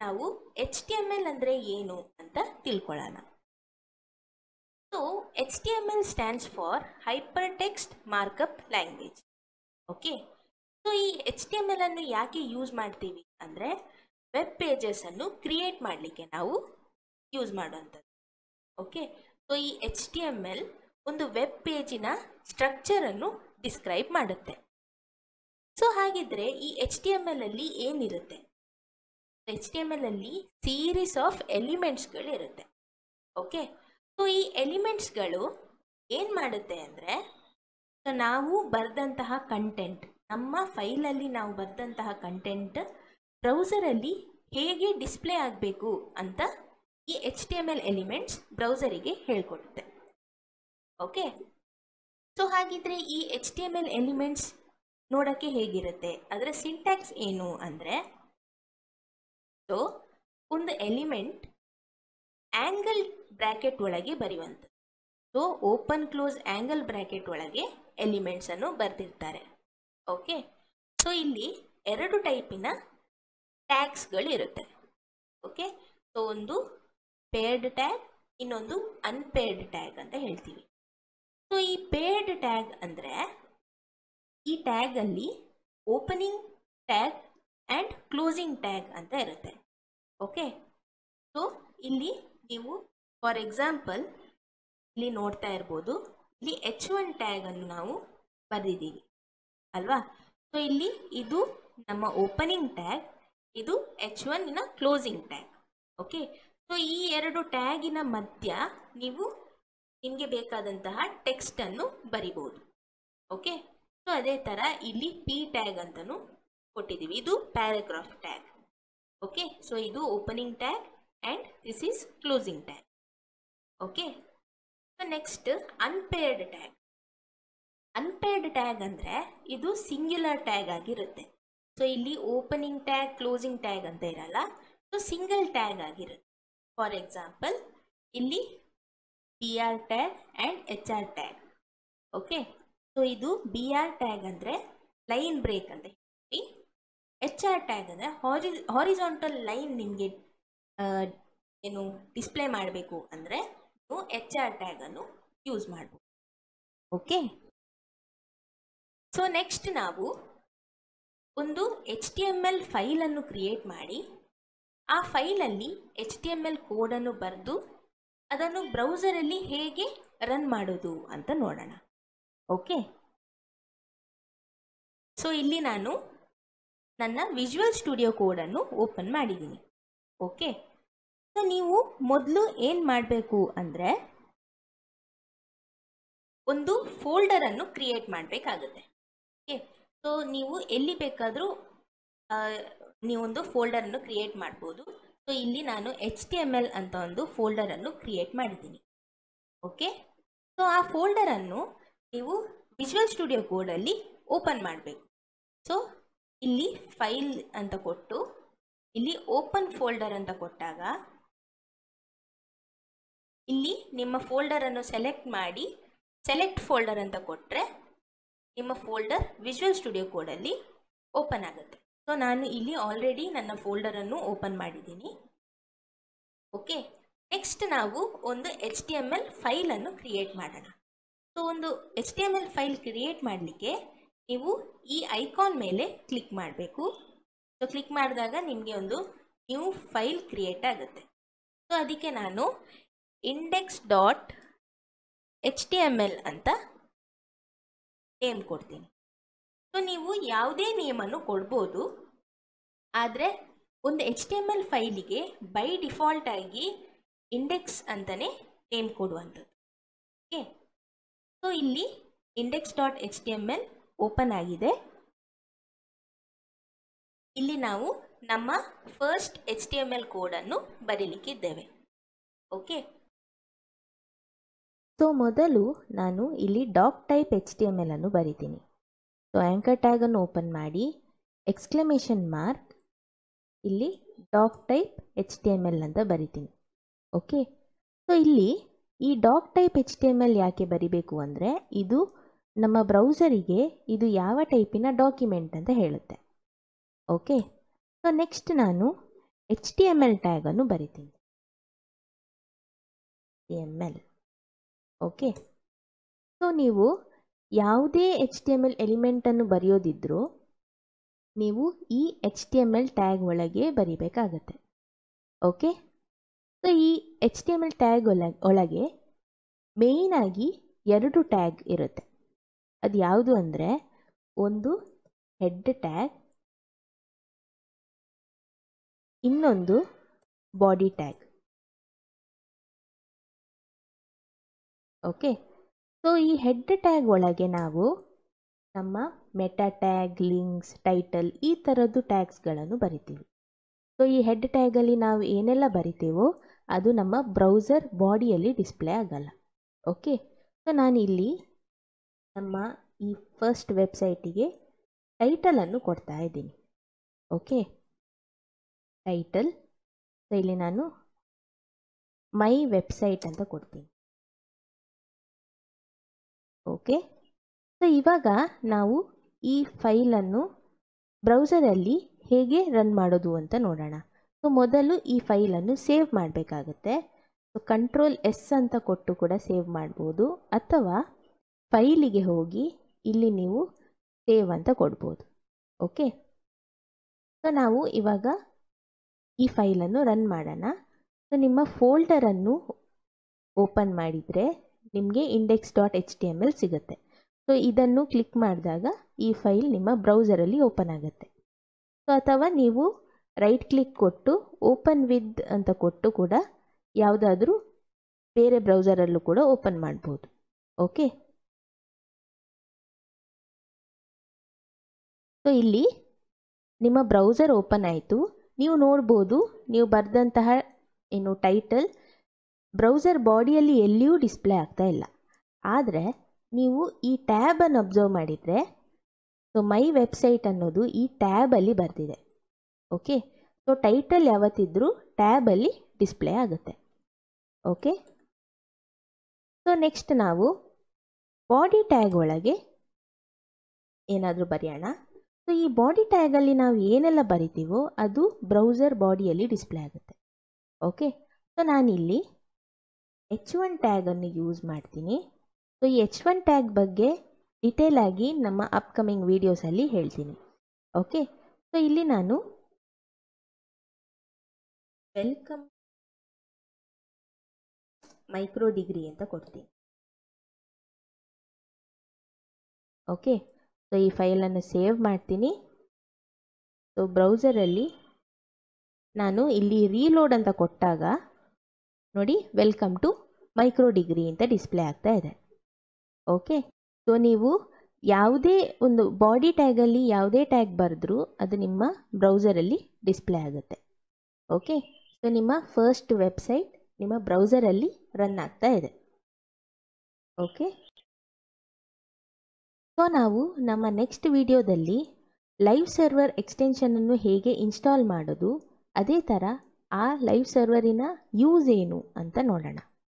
ನಾವು HTML ಅಂದರೆ ಏನು ಅಂತ ತಿಳ್ಕೊಳ್ಳೋಣ. So HTML stands for hyper text markup language. Okay, so ಈ HTML ಅನ್ನು ಯಾಕೆ ಯೂಸ್ ಮಾಡ್ತೀವಿ ಅಂದರೆ ವೆಬ್ ಪೇಜಸನ್ನು ಕ್ರಿಯೇಟ್ ಮಾಡಲಿಕ್ಕೆ ನಾವು ಯೂಸ್ ಮಾಡುವಂಥದ್ದು. ಓಕೆ, ಸೊ ಈ HTML ಒಂದು ವೆಬ್ ಪೇಜಿನ ಸ್ಟ್ರಕ್ಚರನ್ನು ಡಿಸ್ಕ್ರೈಬ್ ಮಾಡುತ್ತೆ. ಸೊ ಹಾಗಿದ್ರೆ ಈ HTML ಅಲ್ಲಿ ಏನಿರುತ್ತೆ? HTML ಅಲ್ಲಿ ಸೀರೀಸ್ ಆಫ್ ಎಲಿಮೆಂಟ್ಸ್ಗಳಿರುತ್ತೆ. ಓಕೆ, ಸೊ ಈ ಎಲಿಮೆಂಟ್ಸ್ಗಳು ಏನು ಮಾಡುತ್ತೆ ಅಂದರೆ ನಾವು ಬರೆದಂತಹ ಕಂಟೆಂಟ್, ನಮ್ಮ ಫೈಲಲ್ಲಿ ನಾವು ಬರೆದಂತಹ ಕಂಟೆಂಟ್ ಬ್ರೌಸರಲ್ಲಿ ಹೇಗೆ ಡಿಸ್ಪ್ಲೇ ಆಗಬೇಕು ಅಂತ ಈ HTML ಎಲಿಮೆಂಟ್ಸ್ ಬ್ರೌಸರಿಗೆ ಹೇಳ್ಕೊಡುತ್ತೆ. ಓಕೆ, ಸೊ ಹಾಗಿದ್ರೆ ಈ HTML ಎಲಿಮೆಂಟ್ಸ್ ನೋಡೋಕ್ಕೆ ಹೇಗಿರುತ್ತೆ, ಅದರ ಸಿಂಟ್ಯಾಕ್ಸ್ ಏನು ಅಂದರೆ, ಸೊ ಒಂದು ಎಲಿಮೆಂಟ್ ಆ್ಯಂಗಲ್ ಬ್ರ್ಯಾಕೆಟ್ ಒಳಗೆ ಬರೆಯುವಂಥದ್ದು. So open close angle bracket ಒಳಗೆ ಎಲಿಮೆಂಟ್ಸನ್ನು ಬರೆದಿರ್ತಾರೆ. ಓಕೆ, ಸೊ ಇಲ್ಲಿ ಎರಡು ಟೈಪಿನ ಟ್ಯಾಗ್ಸ್ಗಳಿರುತ್ತೆ. ಓಕೆ, ಸೊ ಒಂದು ಪೇರ್ಡ್ ಟ್ಯಾಗ್, ಇನ್ನೊಂದು ಅನ್ಪೇರ್ಡ್ ಟ್ಯಾಗ್ ಅಂತ ಹೇಳ್ತೀವಿ. ಸೊ ಈ ಪೇರ್ಡ್ ಟ್ಯಾಗ್ ಅಂದರೆ ಈ ಟ್ಯಾಗಲ್ಲಿ opening tag and closing tag ಅಂತ ಇರುತ್ತೆ. ಓಕೆ, ಸೊ ಇಲ್ಲಿ ನೀವು ಫಾರ್ ಎಕ್ಸಾಂಪಲ್ ಇಲ್ಲಿ ನೋಡ್ತಾ ಇರ್ಬೋದು, ಇಲ್ಲಿ H1 ಟ್ಯಾಗನ್ನು ನಾವು ಬರೆದಿದ್ದೀವಿ ಅಲ್ವಾ. ಸೊ ಇಲ್ಲಿ ಇದು ನಮ್ಮ ಓಪನಿಂಗ್ ಟ್ಯಾಗ್, ಇದು H1ನ ಕ್ಲೋಸಿಂಗ್ ಟ್ಯಾಗ್. ಓಕೆ, ಸೊ ಈ ಎರಡು ಟ್ಯಾಗಿನ ಮಧ್ಯ ನೀವು ನಿಮಗೆ ಬೇಕಾದಂತಹ ಟೆಕ್ಸ್ಟನ್ನು ಬರಿಬೋದು. ಓಕೆ, ಸೊ ಅದೇ ಥರ ಇಲ್ಲಿ P ಟ್ಯಾಗ್ ಅಂತಲೂ ಕೊಟ್ಟಿದ್ದೀವಿ, ಇದು ಪ್ಯಾರಾಗ್ರಾಫ್ ಟ್ಯಾಗ್. ಓಕೆ, ಸೊ ಇದು opening tag and this is closing tag. Okay, so next unpaired tag. Unpaired tag ಅಂದರೆ ಇದು ಸಿಂಗ್ಯುಲರ್ ಟ್ಯಾಗ್ ಆಗಿರುತ್ತೆ. ಸೊ ಇಲ್ಲಿ ಓಪನಿಂಗ್ ಟ್ಯಾಗ್ ಕ್ಲೋಸಿಂಗ್ ಟ್ಯಾಗ್ ಅಂತ ಇರಲ್ಲ, ಸೊ ಸಿಂಗಲ್ ಟ್ಯಾಗ್ ಆಗಿರುತ್ತೆ. ಫಾರ್ ಎಕ್ಸಾಂಪಲ್ ಇಲ್ಲಿ BR tag and HR tag. Okay, so ಇದು BR tag ಅಂದರೆ ಲೈನ್ ಬ್ರೇಕ್ ಅಂತ ಹೇಳ್ತೀವಿ. HR ಟ್ಯಾಗ್ ಅಂದರೆ ಹಾರಿಜಾಂಟಲ್ ಲೈನ್ ನಿಮಗೆ ಏನು ಡಿಸ್ಪ್ಲೇ ಮಾಡಬೇಕು ಅಂದರೆ ನೀವು HR ಟ್ಯಾಗನ್ನು ಯೂಸ್ ಮಾಡ್ಬೋದು. ಓಕೆ, ಸೊ ನೆಕ್ಸ್ಟ್ ನಾವು ಒಂದು HTML ಫೈಲನ್ನು ಕ್ರಿಯೇಟ್ ಮಾಡಿ ಆ ಫೈಲಲ್ಲಿ HTML ಕೋಡನ್ನು ಬರೆದು ಅದನ್ನು ಬ್ರೌಸರಲ್ಲಿ ಹೇಗೆ ರನ್ ಮಾಡೋದು ಅಂತ ನೋಡೋಣ. ಓಕೆ, ಸೊ ಇಲ್ಲಿ ನಾನು ನನ್ನ ವಿಜುವಲ್ ಸ್ಟುಡಿಯೋ ಕೋಡನ್ನು ಓಪನ್ ಮಾಡಿದ್ದೀನಿ. ಓಕೆ, ಸೊ ನೀವು ಮೊದಲು ಏನು ಮಾಡಬೇಕು ಅಂದರೆ ಒಂದು ಫೋಲ್ಡರನ್ನು ಕ್ರಿಯೇಟ್ ಮಾಡಬೇಕಾಗುತ್ತೆ. ಓಕೆ, ಸೊ ನೀವು ಎಲ್ಲಿ ಬೇಕಾದರೂ ನೀವೊಂದು ಫೋಲ್ಡರನ್ನು ಕ್ರಿಯೇಟ್ ಮಾಡ್ಬೋದು. ಸೊ ಇಲ್ಲಿ ನಾನು HTML ಅಂತ ಒಂದು ಫೋಲ್ಡರನ್ನು ಕ್ರಿಯೇಟ್ ಮಾಡಿದ್ದೀನಿ. ಓಕೆ, ಸೊ ಆ ಫೋಲ್ಡರನ್ನು ನೀವು ವಿಜುವಲ್ ಸ್ಟುಡಿಯೋ ಕೋಡಲ್ಲಿ ಓಪನ್ ಮಾಡಬೇಕು. ಸೊ ಇಲ್ಲಿ ಫೈಲ್ ಅಂತ ಕೊಟ್ಟು ಇಲ್ಲಿ ಓಪನ್ ಫೋಲ್ಡರ್ ಅಂತ ಕೊಟ್ಟಾಗ ಇಲ್ಲಿ ನಿಮ್ಮ ಫೋಲ್ಡರನ್ನು ಸೆಲೆಕ್ಟ್ ಮಾಡಿ ಸೆಲೆಕ್ಟ್ ಫೋಲ್ಡರ್ ಅಂತ ಕೊಟ್ಟರೆ ನಿಮ್ಮ ಫೋಲ್ಡರ್ ವಿಜುವಲ್ ಸ್ಟುಡಿಯೋ ಕೋಡಲ್ಲಿ ಓಪನ್ ಆಗುತ್ತೆ. ಸೊ ನಾನು ಇಲ್ಲಿ ಆಲ್ರೆಡಿ ನನ್ನ ಫೋಲ್ಡರನ್ನು ಓಪನ್ ಮಾಡಿದ್ದೀನಿ. ಓಕೆ, ನೆಕ್ಸ್ಟ್ ನಾವು ಒಂದು HTML ಫೈಲನ್ನು ಕ್ರಿಯೇಟ್ ಮಾಡೋಣ. ಸೊ ಒಂದು HTML ಫೈಲ್ ಕ್ರಿಯೇಟ್ ಮಾಡಲಿಕ್ಕೆ ನೀವು ಈ ಐಕಾನ್ ಮೇಲೆ ಕ್ಲಿಕ್ ಮಾಡಬೇಕು. ಸೊ ಕ್ಲಿಕ್ ಮಾಡಿದಾಗ ನಿಮಗೆ ಒಂದು ನ್ಯೂ ಫೈಲ್ ಕ್ರಿಯೇಟ್ ಆಗುತ್ತೆ. ಸೊ ಅದಕ್ಕೆ ನಾನು index.html ಅಂತ ನೇಮ್ ಕೊಡ್ತೀನಿ. ಸೊ ನೀವು ಯಾವುದೇ ನೇಮನ್ನು ಕೊಡ್ಬೋದು, ಆದರೆ ಒಂದು HTML ಫೈಲಿಗೆ ಬೈ ಡಿಫಾಲ್ಟ್ ಆಗಿ ಇಂಡೆಕ್ಸ್ ಅಂತಲೇ ನೇಮ್ ಕೊಡುವಂಥದ್ದು. ಓಕೆ, ಸೊ ಇಲ್ಲಿ index.html ಓಪನ್ ಆಗಿದೆ. ಇಲ್ಲಿ ನಾವು ನಮ್ಮ ಫಸ್ಟ್ HTML ಕೋಡನ್ನು ಬರೀಲಿಕ್ಕಿದ್ದೇವೆ. ಓಕೆ, ಸೊ ಮೊದಲು ನಾನು ಇಲ್ಲಿ ಡಾಕ್ ಟೈಪ್ HTML ಅನ್ನು ಬರಿತೀನಿ. ಸೊ ಆ್ಯಂಕರ್ ಟ್ಯಾಗನ್ನು ಓಪನ್ ಮಾಡಿ ಎಕ್ಸ್ಕ್ಲಮೇಷನ್ ಮಾರ್ಕ್ ಇಲ್ಲಿ ಡಾಕ್ ಟೈಪ್ HTML ಅಂತ ಬರಿತೀನಿ. ಓಕೆ, ಸೊ ಇಲ್ಲಿ ಈ ಡಾಕ್ ಟೈಪ್ HTML ಯಾಕೆ ಬರಿಬೇಕು ಅಂದರೆ ಇದು ನಮ್ಮ ಬ್ರೌಸರಿಗೆ ಇದು ಯಾವ ಟೈಪಿನ ಡಾಕ್ಯುಮೆಂಟ್ ಅಂತ ಹೇಳುತ್ತೆ. ಓಕೆ, ಸೊ ನೆಕ್ಸ್ಟ್ ನಾನು HTML ಟ್ಯಾಗನ್ನು ಬರಿತೀನಿ. HTML. ಓಕೆ, ಸೊ ನೀವು ಯಾವುದೇ HTML ಎಲಿಮೆಂಟನ್ನು ಬರೆಯೋದಿದ್ರೂ ನೀವು ಈ HTML ಟ್ಯಾಗ್ ಒಳಗೆ ಬರಿಬೇಕಾಗತ್ತೆ. ಓಕೆ, ಸೊ ಈ HTML ಟ್ಯಾಗ್ ಒಳಗೆ ಮೇಯ್ನಾಗಿ 2 ಟ್ಯಾಗ್ ಇರುತ್ತೆ. ಅದು ಯಾವುದು ಅಂದರೆ, ಒಂದು ಹೆಡ್ ಟ್ಯಾಗ್, ಇನ್ನೊಂದು ಬಾಡಿ ಟ್ಯಾಗ್. ಓಕೆ, ಸೊ ಈ ಹೆಡ್ ಟ್ಯಾಗ್ ಒಳಗೆ ನಾವು ನಮ್ಮ ಮೆಟಾ ಟ್ಯಾಗ್, ಲಿಂಕ್ಸ್, ಟೈಟಲ್ ಈ ಥರದ್ದು ಟ್ಯಾಗ್ಸ್ಗಳನ್ನು ಬರಿತೀವಿ. ಸೊ ಈ ಹೆಡ್ ಟ್ಯಾಗಲ್ಲಿ ನಾವು ಏನೆಲ್ಲ ಬರಿತೀವೋ ಅದು ನಮ್ಮ ಬ್ರೌಸರ್ ಬಾಡಿಯಲ್ಲಿ ಡಿಸ್ಪ್ಲೇ ಆಗಲ್ಲ. ಓಕೆ, ಸೊ ನಾನಿಲ್ಲಿ ನಮ್ಮ ಈ ಫಸ್ಟ್ ವೆಬ್ಸೈಟಿಗೆ ಟೈಟಲನ್ನು ಕೊಡ್ತಾ ಇದ್ದೀನಿ. Okay, title. ಸೊ ಇಲ್ಲಿ ನಾನು ಮೈ ವೆಬ್ಸೈಟ್ ಅಂತ ಕೊಡ್ತೀನಿ. ಓಕೆ, ಸೊ ಇವಾಗ ನಾವು ಈ ಫೈಲನ್ನು ಬ್ರೌಸರಲ್ಲಿ ಹೇಗೆ ರನ್ ಮಾಡೋದು ಅಂತ ನೋಡೋಣ. ಸೊ ಮೊದಲು ಈ ಫೈಲನ್ನು ಸೇವ್ ಮಾಡಬೇಕಾಗತ್ತೆ. ಸೊ Ctrl+S ಅಂತ ಕೊಟ್ಟು ಕೂಡ ಸೇವ್ ಮಾಡ್ಬೋದು, ಅಥವಾ ಫೈಲಿಗೆ ಹೋಗಿ ಇಲ್ಲಿ ನೀವು ಸೇವ್ ಅಂತ ಕೊಡ್ಬೋದು. ಓಕೆ, ಸೊ ನಾವು ಇವಾಗ ಈ ಫೈಲನ್ನು ರನ್ ಮಾಡೋಣ. ಸೊ ನಿಮ್ಮ ಫೋಲ್ಡರನ್ನು ಓಪನ್ ಮಾಡಿದರೆ ನಿಮಗೆ index.html ಸಿಗುತ್ತೆ. ಸೊ ಇದನ್ನು ಕ್ಲಿಕ್ ಮಾಡಿದಾಗ ಈ ಫೈಲ್ ನಿಮ್ಮ ಬ್ರೌಸರಲ್ಲಿ ಓಪನ್ ಆಗುತ್ತೆ. ಸೊ ಅಥವಾ ನೀವು ರೈಟ್ ಕ್ಲಿಕ್ ಕೊಟ್ಟು ಓಪನ್ ವಿತ್ ಅಂತ ಕೊಟ್ಟು ಕೂಡ ಯಾವುದಾದ್ರೂ ಬೇರೆ ಬ್ರೌಸರಲ್ಲೂ ಕೂಡ ಓಪನ್ ಮಾಡ್ಬೋದು. ಓಕೆ, ಸೊ ಇಲ್ಲಿ ನಿಮ್ಮ ಬ್ರೌಸರ್ ಓಪನ್ ಆಯಿತು. ನೀವು ನೋಡ್ಬೋದು, ನೀವು ಬರೆದಂತಹ ಏನು ಟೈಟಲ್ ಬ್ರೌಸರ್ ಬಾಡಿಯಲ್ಲಿ ಎಲ್ಲಿಯೂ ಡಿಸ್ಪ್ಲೇ ಆಗ್ತಾ ಇಲ್ಲ. ಆದರೆ ನೀವು ಈ ಟ್ಯಾಬನ್ನು ಅಬ್ಸರ್ವ್ ಮಾಡಿದರೆ, ಸೊ ಮೈ ವೆಬ್ಸೈಟ್ ಅನ್ನೋದು ಈ ಟ್ಯಾಬಲ್ಲಿ ಬರ್ತಿದೆ. ಓಕೆ, ಸೊ ಟೈಟಲ್ ಯಾವತ್ತಿದ್ರೂ ಟ್ಯಾಬಲ್ಲಿ ಡಿಸ್ಪ್ಲೇ ಆಗುತ್ತೆ. ಓಕೆ, ಸೊ ನೆಕ್ಸ್ಟ್ ನಾವು ಬಾಡಿ ಟ್ಯಾಗ್ ಒಳಗೆ ಏನಾದರೂ ಬರೆಯೋಣ. ಸೊ ಈ ಬಾಡಿ ಟ್ಯಾಗಲ್ಲಿ ನಾವು ಏನೆಲ್ಲ ಬರಿತೀವೋ ಅದು ಬ್ರೌಸರ್ ಬಾಡಿಯಲ್ಲಿ ಡಿಸ್ಪ್ಲೇ ಆಗುತ್ತೆ. ಓಕೆ, ಸೊ ನಾನಿಲ್ಲಿ H1 ಟ್ಯಾಗನ್ನು ಯೂಸ್ ಮಾಡ್ತೀನಿ. ಸೊ ಈ H1 ಟ್ಯಾಗ್ ಬಗ್ಗೆ ಡಿಟೇಲ್ ಆಗಿ ನಮ್ಮ ಅಪ್ಕಮಿಂಗ್ ವಿಡಿಯೋಸಲ್ಲಿ ಹೇಳ್ತೀನಿ. ಓಕೆ, ಸೊ ಇಲ್ಲಿ ನಾನು ವೆಲ್ಕಮ್ ಮೈಕ್ರೋ ಡಿಗ್ರಿ ಅಂತ ಕೊಡ್ತೀನಿ. ಓಕೆ, ಸೊ ಈ ಫೈಲನ್ನು ಸೇವ್ ಮಾಡ್ತೀನಿ. ಸೊ ಬ್ರೌಸರಲ್ಲಿ ನಾನು ಇಲ್ಲಿ ರೀಲೋಡ್ ಅಂತ ಕೊಟ್ಟಾಗ ನೋಡಿ ವೆಲ್ಕಮ್ ಟು ಮೈಕ್ರೋ ಡಿಗ್ರಿ ಅಂತ ಡಿಸ್ಪ್ಲೇ ಆಗ್ತಾ ಇದೆ. ಓಕೆ, ಸೊ ನೀವು ಯಾವುದೇ ಒಂದು ಬಾಡಿ ಟ್ಯಾಗಲ್ಲಿ ಯಾವುದೇ ಟ್ಯಾಗ್ ಬರೆದ್ರೂ ಅದು ನಿಮ್ಮ ಬ್ರೌಸರಲ್ಲಿ ಡಿಸ್ಪ್ಲೇ ಆಗುತ್ತೆ. ಓಕೆ, ಸೊ ನಿಮ್ಮ ಫಸ್ಟ್ ವೆಬ್ಸೈಟ್ ನಿಮ್ಮ ಬ್ರೌಸರಲ್ಲಿ ರನ್ ಆಗ್ತಾ ಇದೆ. ಓಕೆ, ಸೊ ನಾವು ನಮ್ಮ ನೆಕ್ಸ್ಟ್ ವಿಡಿಯೋದಲ್ಲಿ ಲೈವ್ ಸರ್ವರ್ ಎಕ್ಸ್ಟೆನ್ಷನನ್ನು ಹೇಗೆ ಇನ್ಸ್ಟಾಲ್ ಮಾಡೋದು, ಅದೇ ಥರ ಆ ಲೈವ್ ಸರ್ವರಿನ ಯೂಸ್ ಏನು ಅಂತ ನೋಡೋಣ.